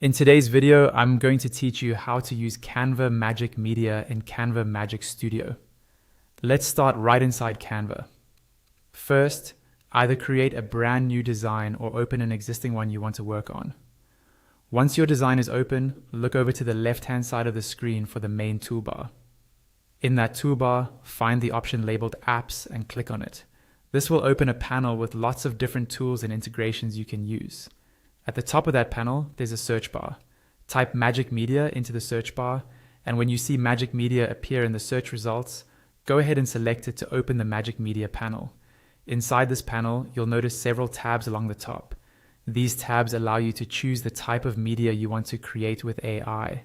In today's video, I'm going to teach you how to use Canva Magic Media in Canva Magic Studio. Let's start right inside Canva. First, either create a brand new design or open an existing one you want to work on. Once your design is open, look over to the left-hand side of the screen for the main toolbar. In that toolbar, find the option labeled Apps and click on it. This will open a panel with lots of different tools and integrations you can use. At the top of that panel, there's a search bar. Type Magic Media into the search bar, and when you see Magic Media appear in the search results, go ahead and select it to open the Magic Media panel. Inside this panel, you'll notice several tabs along the top. These tabs allow you to choose the type of media you want to create with AI.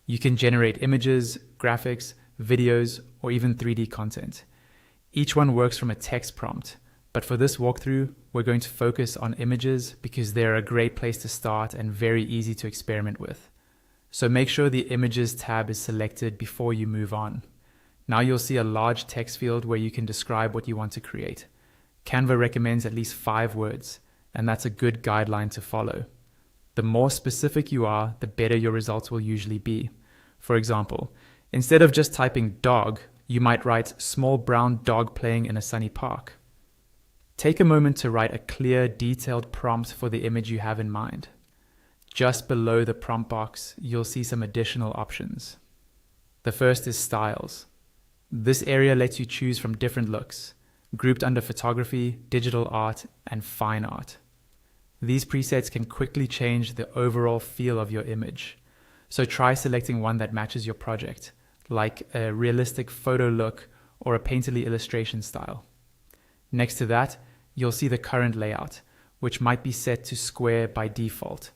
You can generate images, graphics, videos, or even 3D content. Each one works from a text prompt. But for this walkthrough, we're going to focus on images because they're a great place to start and very easy to experiment with. So make sure the Images tab is selected before you move on. Now you'll see a large text field where you can describe what you want to create. Canva recommends at least 5 words, and that's a good guideline to follow. The more specific you are, the better your results will usually be. For example, instead of just typing dog, you might write small brown dog playing in a sunny park. Take a moment to write a clear, detailed prompt for the image you have in mind. Just below the prompt box, you'll see some additional options. The first is Styles. This area lets you choose from different looks, grouped under photography, digital art, and fine art. These presets can quickly change the overall feel of your image. So try selecting one that matches your project, like a realistic photo look or a painterly illustration style. Next to that, you'll see the current layout, which might be set to square by default.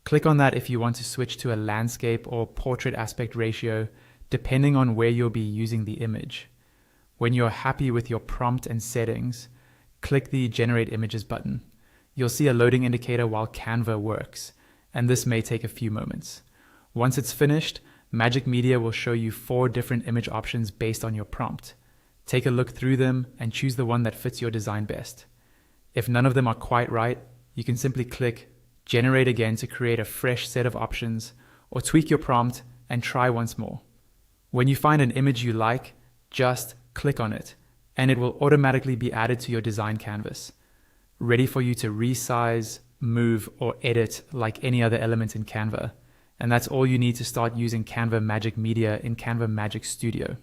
Click on that if you want to switch to a landscape or portrait aspect ratio, depending on where you'll be using the image. When you're happy with your prompt and settings, click the Generate Images button. You'll see a loading indicator while Canva works, and this may take a few moments. Once it's finished, Magic Media will show you 4 different image options based on your prompt. Take a look through them and choose the one that fits your design best. If none of them are quite right, you can simply click Generate again to create a fresh set of options, or tweak your prompt and try once more. When you find an image you like, just click on it, and it will automatically be added to your design canvas, ready for you to resize, move, or edit like any other element in Canva. And that's all you need to start using Canva Magic Media in Canva Magic Studio.